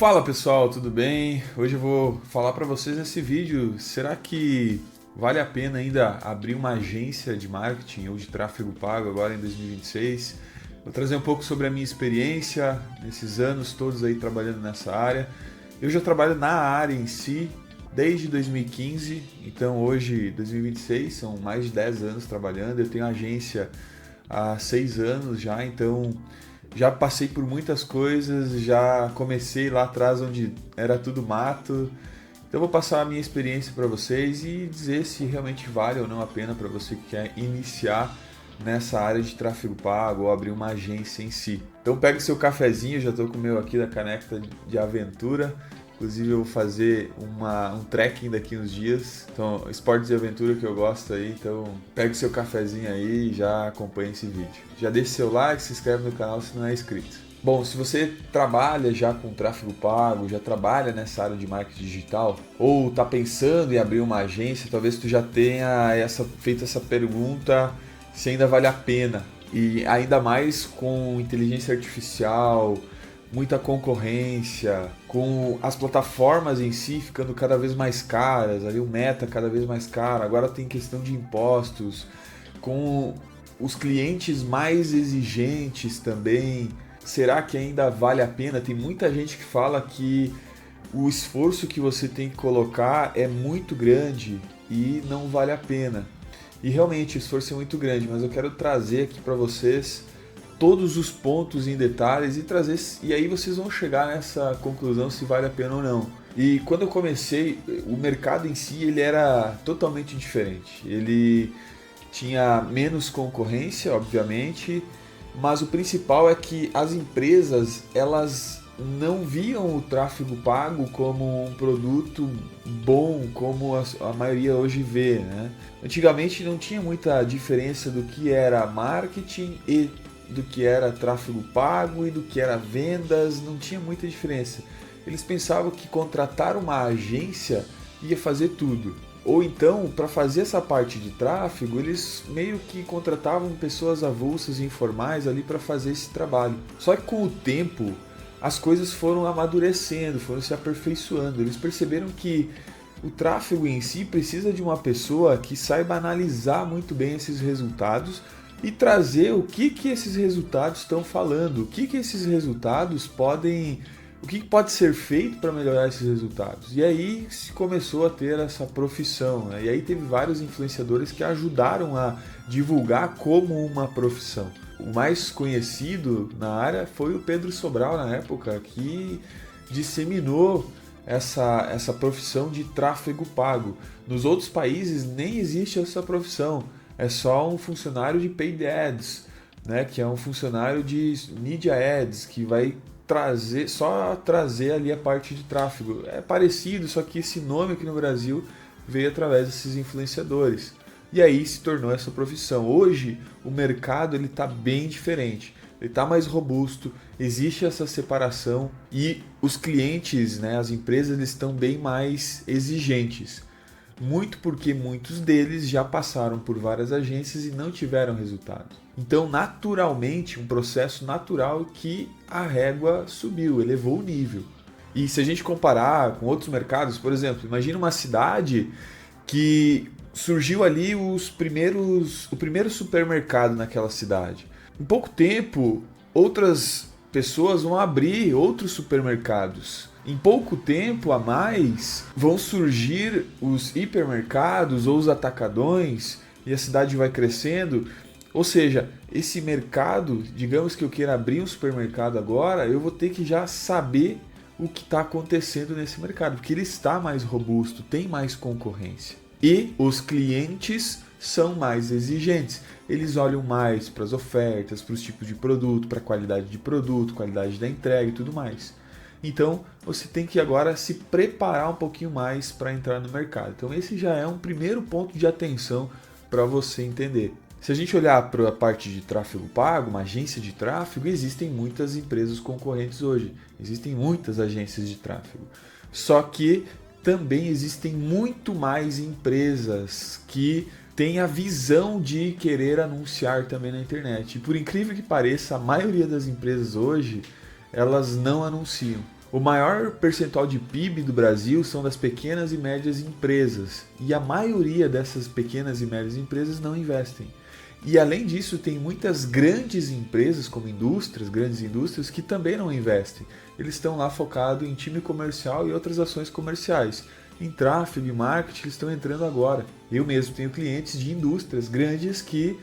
Fala pessoal, tudo bem? Hoje eu vou falar para vocês nesse vídeo, será que vale a pena ainda abrir uma agência de marketing ou de tráfego pago agora em 2026? Vou trazer um pouco sobre a minha experiência nesses anos todos aí trabalhando nessa área. Eu já trabalho na área em si desde 2015, então hoje 2026 são mais de 10 anos trabalhando. Eu tenho agência há 6 anos já, então já passei por muitas coisas, já comecei lá atrás onde era tudo mato. Então vou passar a minha experiência para vocês e dizer se realmente vale ou não a pena para você que quer iniciar nessa área de tráfego pago ou abrir uma agência em si. Então pegue seu cafezinho, já estou com o meu aqui da caneca de aventura. Inclusive eu vou fazer um trekking daqui uns dias. Então, esportes de aventura que eu gosto aí. Então, pegue seu cafezinho aí e já acompanhe esse vídeo. Já deixe seu like, se inscreve no canal se não é inscrito. Bom, se você trabalha já com tráfego pago, já trabalha nessa área de marketing digital, ou está pensando em abrir uma agência, talvez tu já tenha feito essa pergunta se ainda vale a pena. E ainda mais com inteligência artificial, muita concorrência, com as plataformas em si ficando cada vez mais caras, ali o meta cada vez mais caro, agora tem questão de impostos, com os clientes mais exigentes também. Será que ainda vale a pena? Tem muita gente que fala que o esforço que você tem que colocar é muito grande e não vale a pena. E realmente o esforço é muito grande, mas eu quero trazer aqui para vocês todos os pontos em detalhes e aí vocês vão chegar nessa conclusão se vale a pena ou não. E quando eu comecei, o mercado em si ele era totalmente diferente. Ele tinha menos concorrência, obviamente, mas o principal é que as empresas elas não viam o tráfego pago como um produto bom, como a maioria hoje vê, né? Antigamente não tinha muita diferença do que era marketing e do que era tráfego pago e do que era vendas, não tinha muita diferença. Eles pensavam que contratar uma agência ia fazer tudo. Ou então, para fazer essa parte de tráfego, eles meio que contratavam pessoas avulsas e informais ali para fazer esse trabalho. Só que com o tempo, as coisas foram amadurecendo, foram se aperfeiçoando. Eles perceberam que o tráfego em si precisa de uma pessoa que saiba analisar muito bem esses resultados e trazer o que esses resultados estão falando, o que esses resultados o que pode ser feito para melhorar esses resultados. E aí se começou a ter essa profissão, né? E aí teve vários influenciadores que ajudaram a divulgar como uma profissão. O mais conhecido na área foi o Pedro Sobral na época, que disseminou essa profissão de tráfego pago. Nos outros países nem existe essa profissão. É só um funcionário de paid ads, né? Que é um funcionário de media ads, que vai trazer ali a parte de tráfego. É parecido, só que esse nome aqui no Brasil veio através desses influenciadores. E aí se tornou essa profissão. Hoje o mercado está bem diferente, ele está mais robusto, existe essa separação e os clientes, né, as empresas estão bem mais exigentes. Muito porque muitos deles já passaram por várias agências e não tiveram resultado. Então, naturalmente, um processo natural que a régua subiu, elevou o nível. E se a gente comparar com outros mercados, por exemplo, imagina uma cidade que surgiu ali o primeiro supermercado naquela cidade. Em pouco tempo, outras pessoas vão abrir outros supermercados. Em pouco tempo a mais vão surgir os hipermercados ou os atacadões e a cidade vai crescendo. Ou seja, esse mercado, digamos que eu queira abrir um supermercado agora, eu vou ter que já saber o que está acontecendo nesse mercado, porque ele está mais robusto, tem mais concorrência. E os clientes são mais exigentes. Eles olham mais para as ofertas, para os tipos de produto, para a qualidade de produto, qualidade da entrega e tudo mais. Então, você tem que agora se preparar um pouquinho mais para entrar no mercado. Então, esse já é um primeiro ponto de atenção para você entender. Se a gente olhar para a parte de tráfego pago, uma agência de tráfego, existem muitas empresas concorrentes hoje. Existem muitas agências de tráfego. Só que também existem muito mais empresas que têm a visão de querer anunciar também na internet. E por incrível que pareça, a maioria das empresas hoje, elas não anunciam. O maior percentual de PIB do Brasil são das pequenas e médias empresas, e a maioria dessas pequenas e médias empresas não investem. E além disso, tem muitas grandes empresas, como indústrias, grandes indústrias, que também não investem. Eles estão lá focados em time comercial e outras ações comerciais. Em tráfego e marketing, eles estão entrando agora. Eu mesmo tenho clientes de indústrias grandes que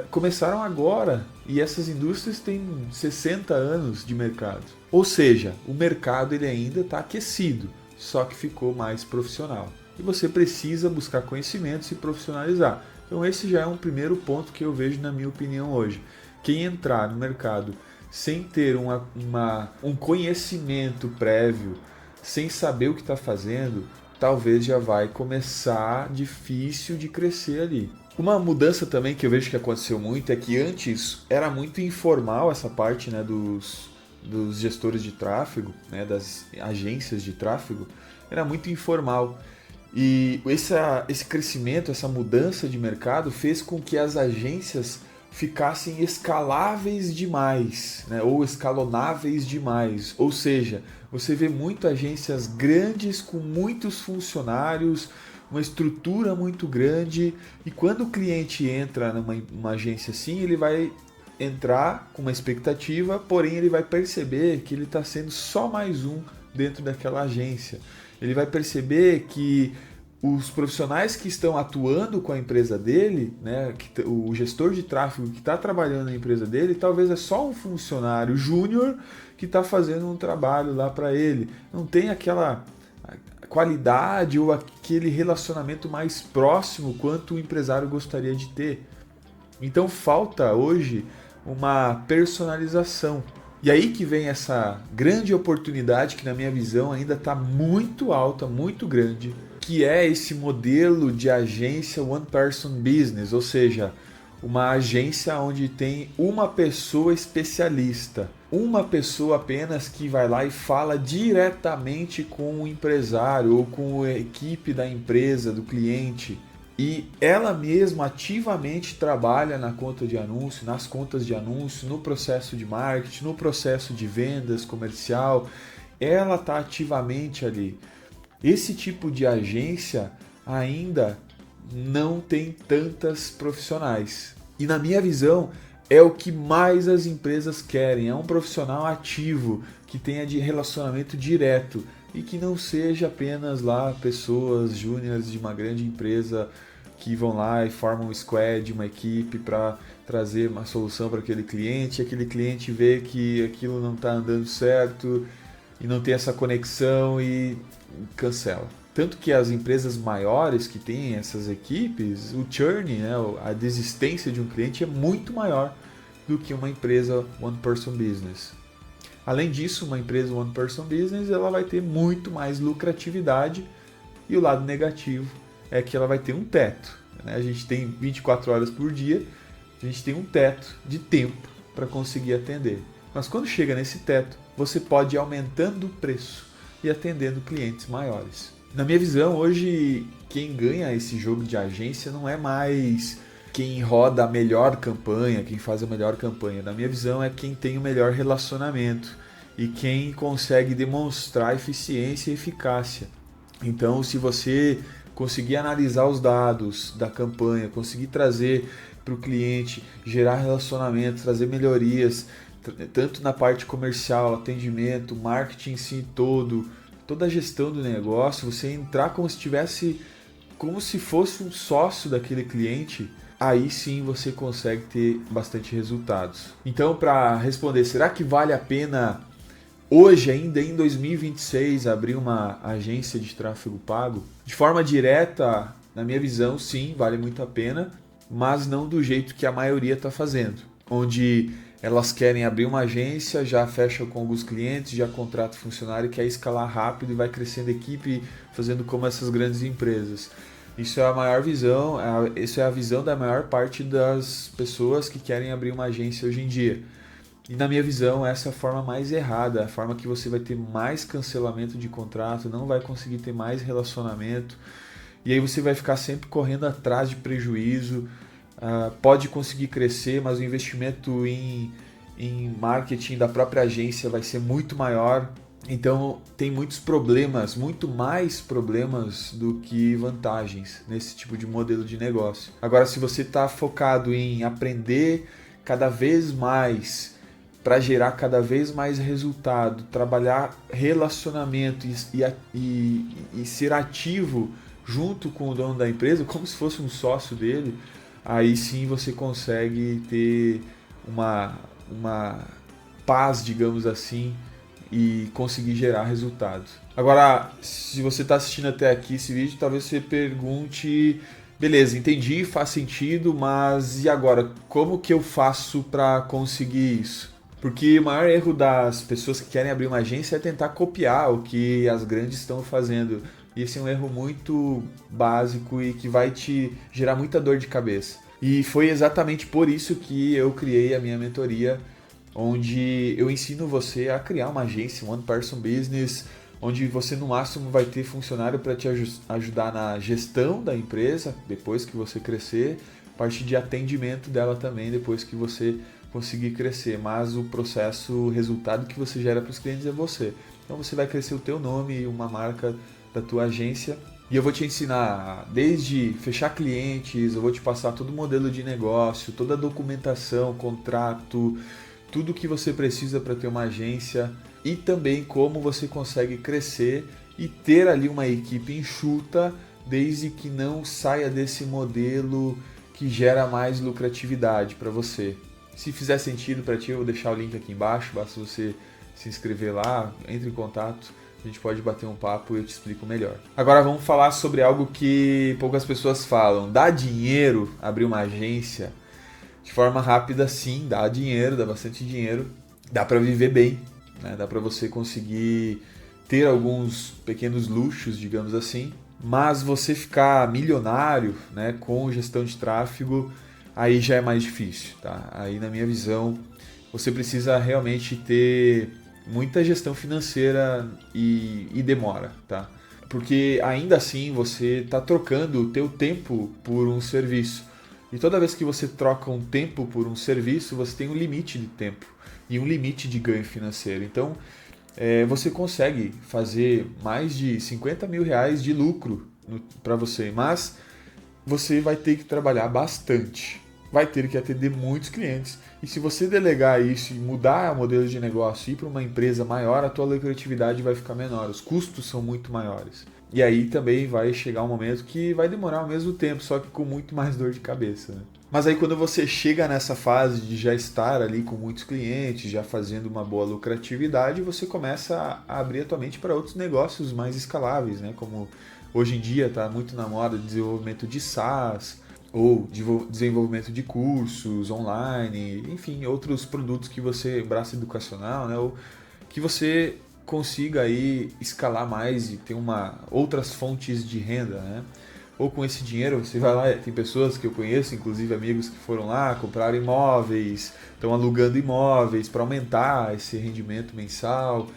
começaram agora, e essas indústrias têm 60 anos de mercado. Ou seja, o mercado ele ainda está aquecido, só que ficou mais profissional. E você precisa buscar conhecimento e se profissionalizar. Então esse já é um primeiro ponto que eu vejo na minha opinião hoje. Quem entrar no mercado sem ter um conhecimento prévio, sem saber o que está fazendo, talvez já vai começar difícil de crescer ali. Uma mudança também que eu vejo que aconteceu muito é que antes era muito informal essa parte, né, dos gestores de tráfego, né, das agências de tráfego, era muito informal. E esse crescimento, essa mudança de mercado fez com que as agências ficassem escaláveis demais, né? Ou escalonáveis demais. Ou seja, você vê muitas agências grandes com muitos funcionários, uma estrutura muito grande, e quando o cliente entra numa agência assim, ele vai entrar com uma expectativa, porém ele vai perceber que ele está sendo só mais um dentro daquela agência. Ele vai perceber que os profissionais que estão atuando com a empresa dele, né, o gestor de tráfego que está trabalhando na empresa dele, talvez é só um funcionário júnior que está fazendo um trabalho lá para ele. Não tem aquela qualidade ou aquele relacionamento mais próximo quanto o empresário gostaria de ter. Então falta hoje uma personalização. E aí que vem essa grande oportunidade que na minha visão ainda está muito alta, muito grande, que é esse modelo de agência One Person Business, ou seja, uma agência onde tem uma pessoa especialista, uma pessoa apenas que vai lá e fala diretamente com o empresário ou com a equipe da empresa, do cliente. E ela mesma ativamente trabalha na conta de anúncio, nas contas de anúncio, no processo de marketing, no processo de vendas comercial. Ela está ativamente ali. Esse tipo de agência ainda não tem tantas profissionais. E na minha visão, é o que mais as empresas querem. É um profissional ativo, que tenha de relacionamento direto e que não seja apenas lá pessoas júniores de uma grande empresa que vão lá e formam um squad, uma equipe para trazer uma solução para aquele cliente vê que aquilo não está andando certo e não tem essa conexão e cancela. Tanto que as empresas maiores que têm essas equipes, o churn, né, a desistência de um cliente é muito maior do que uma empresa One Person Business. Além disso, uma empresa One Person Business ela vai ter muito mais lucratividade, e o lado negativo é que ela vai ter um teto. Né? A gente tem 24 horas por dia, a gente tem um teto de tempo para conseguir atender. Mas quando chega nesse teto, você pode ir aumentando o preço e atendendo clientes maiores. Na minha visão, hoje, quem ganha esse jogo de agência não é mais quem roda a melhor campanha, quem faz a melhor campanha. Na minha visão, é quem tem o melhor relacionamento e quem consegue demonstrar eficiência e eficácia. Então, se você conseguir analisar os dados da campanha, conseguir trazer para o cliente, gerar relacionamento, trazer melhorias, tanto na parte comercial, atendimento, marketing em si todo, toda a gestão do negócio, você entrar como se fosse um sócio daquele cliente, aí sim você consegue ter bastante resultados. Então, para responder, será que vale a pena hoje, ainda em 2026, abrir uma agência de tráfego pago? De forma direta, na minha visão, sim, vale muito a pena, mas não do jeito que a maioria está fazendo, onde elas querem abrir uma agência, já fecham com alguns clientes, já contrata funcionário, quer escalar rápido e vai crescendo a equipe, fazendo como essas grandes empresas. Isso é a maior visão, isso é a visão da maior parte das pessoas que querem abrir uma agência hoje em dia. E na minha visão, essa é a forma mais errada, a forma que você vai ter mais cancelamento de contrato, não vai conseguir ter mais relacionamento, e aí você vai ficar sempre correndo atrás de prejuízo. Pode conseguir crescer, mas o investimento em marketing da própria agência vai ser muito maior. Então tem muitos problemas, muito mais problemas do que vantagens nesse tipo de modelo de negócio. Agora, se você está focado em aprender cada vez mais para gerar cada vez mais resultado, trabalhar relacionamento e ser ativo junto com o dono da empresa, como se fosse um sócio dele, aí sim você consegue ter uma paz, digamos assim, e conseguir gerar resultados. Agora, se você está assistindo até aqui esse vídeo, talvez você pergunte, beleza, entendi, faz sentido, mas e agora? Como que eu faço para conseguir isso? Porque o maior erro das pessoas que querem abrir uma agência é tentar copiar o que as grandes estão fazendo. E esse é um erro muito básico e que vai te gerar muita dor de cabeça. E foi exatamente por isso que eu criei a minha mentoria, onde eu ensino você a criar uma agência, um one person business, onde você no máximo vai ter funcionário para te ajudar na gestão da empresa depois que você crescer, parte de atendimento dela também depois que você conseguir crescer, mas o processo, o resultado que você gera para os clientes é você. Então você vai crescer o teu nome e uma marca da tua agência. E eu vou te ensinar desde fechar clientes, eu vou te passar todo o modelo de negócio, toda a documentação, contrato, tudo que você precisa para ter uma agência e também como você consegue crescer e ter ali uma equipe enxuta desde que não saia desse modelo que gera mais lucratividade para você. Se fizer sentido para ti, eu vou deixar o link aqui embaixo, basta você se inscrever lá, entre em contato, a gente pode bater um papo e eu te explico melhor. Agora vamos falar sobre algo que poucas pessoas falam. Dá dinheiro abrir uma agência? De forma rápida, sim, dá dinheiro, dá bastante dinheiro, dá para viver bem, né? Dá para você conseguir ter alguns pequenos luxos, digamos assim, mas você ficar milionário, né, com gestão de tráfego, aí já é mais difícil, tá? Aí, na minha visão, você precisa realmente ter muita gestão financeira e demora, tá? Porque ainda assim você está trocando o teu tempo por um serviço. E toda vez que você troca um tempo por um serviço, você tem um limite de tempo e um limite de ganho financeiro. Então, você consegue fazer mais de 50 mil reais de lucro para você, mas você vai ter que trabalhar bastante, vai ter que atender muitos clientes. E se você delegar isso e mudar o modelo de negócio e ir para uma empresa maior, a tua lucratividade vai ficar menor, os custos são muito maiores. E aí também vai chegar um momento que vai demorar ao mesmo tempo, só que com muito mais dor de cabeça, né? Mas aí quando você chega nessa fase de já estar ali com muitos clientes, já fazendo uma boa lucratividade, você começa a abrir a tua mente para outros negócios mais escaláveis, né? Como hoje em dia está muito na moda de desenvolvimento de SaaS, ou desenvolvimento de cursos online, enfim, outros produtos que você, braço educacional, né? Ou que você consiga aí escalar mais e ter outras fontes de renda, né? Ou com esse dinheiro você vai lá, tem pessoas que eu conheço, inclusive amigos que foram lá, compraram imóveis, estão alugando imóveis para aumentar esse rendimento mensal.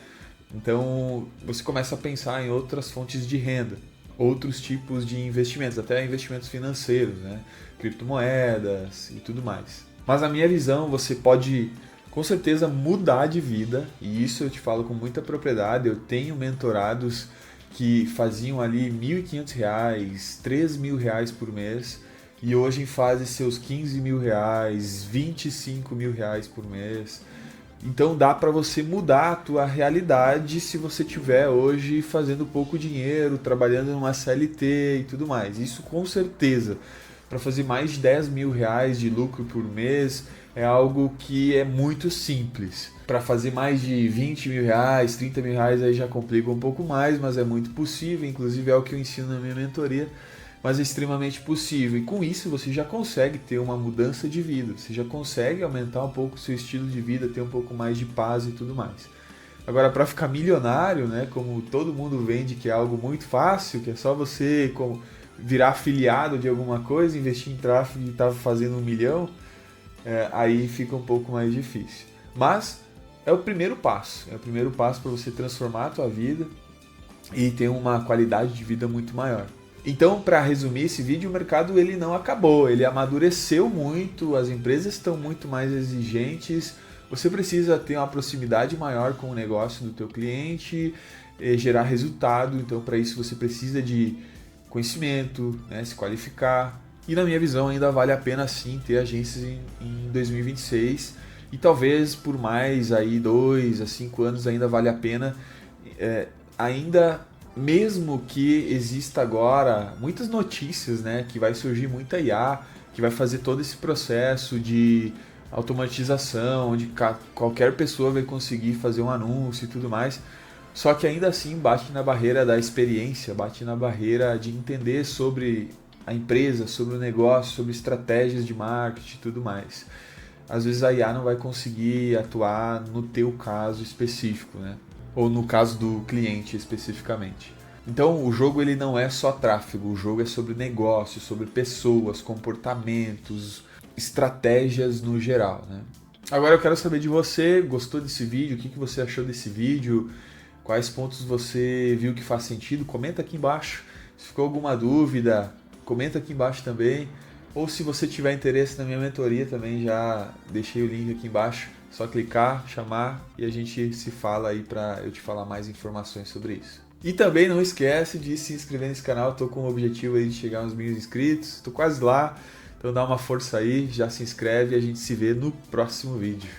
Então você começa a pensar em outras fontes de renda, outros tipos de investimentos, até investimentos financeiros, né? Criptomoedas e tudo mais. Mas na minha visão você pode com certeza mudar de vida, e isso eu te falo com muita propriedade. Eu tenho mentorados que faziam ali R$1.500, R$3.000 por mês e hoje fazem seus R$15.000, R$25.000 por mês. Então dá para você mudar a tua realidade se você estiver hoje fazendo pouco dinheiro, trabalhando numa CLT e tudo mais. Isso com certeza. Para fazer mais de R$10.000 de lucro por mês é algo que é muito simples. Para fazer mais de R$20.000, R$30.000 aí já complica um pouco mais, mas é muito possível. Inclusive é o que eu ensino na minha mentoria, mas é extremamente possível. E com isso você já consegue ter uma mudança de vida, você já consegue aumentar um pouco o seu estilo de vida, ter um pouco mais de paz e tudo mais. Agora, para ficar milionário, né, como todo mundo vende que é algo muito fácil, que é só você virar afiliado de alguma coisa, investir em tráfego e estar fazendo 1 milhão, aí fica um pouco mais difícil. Mas é o primeiro passo para você transformar a tua vida e ter uma qualidade de vida muito maior. Então, para resumir esse vídeo, o mercado ele não acabou, ele amadureceu muito, as empresas estão muito mais exigentes, você precisa ter uma proximidade maior com o negócio do teu cliente, gerar resultado. Então, para isso você precisa de conhecimento, né, se qualificar. E na minha visão ainda vale a pena sim ter agências em 2026 e talvez por mais aí 2 a 5 anos ainda vale a pena, ainda mesmo que exista agora muitas notícias, né, que vai surgir muita IA, que vai fazer todo esse processo de automatização, onde qualquer pessoa vai conseguir fazer um anúncio e tudo mais. Só que ainda assim bate na barreira da experiência, bate na barreira de entender sobre a empresa, sobre o negócio, sobre estratégias de marketing e tudo mais. Às vezes a IA não vai conseguir atuar no teu caso específico, né? Ou no caso do cliente especificamente. Então o jogo ele não é só tráfego, o jogo é sobre negócio, sobre pessoas, comportamentos, estratégias no geral, né? Agora eu quero saber de você, gostou desse vídeo? O que você achou desse vídeo? Quais pontos você viu que faz sentido? Comenta aqui embaixo. Se ficou alguma dúvida, comenta aqui embaixo também. Ou se você tiver interesse na minha mentoria também, já deixei o link aqui embaixo. Só clicar, chamar e a gente se fala aí para eu te falar mais informações sobre isso. E também não esquece de se inscrever nesse canal. Estou com o objetivo aí de chegar aos 1000 inscritos. Estou quase lá. Então dá uma força aí, já se inscreve e a gente se vê no próximo vídeo.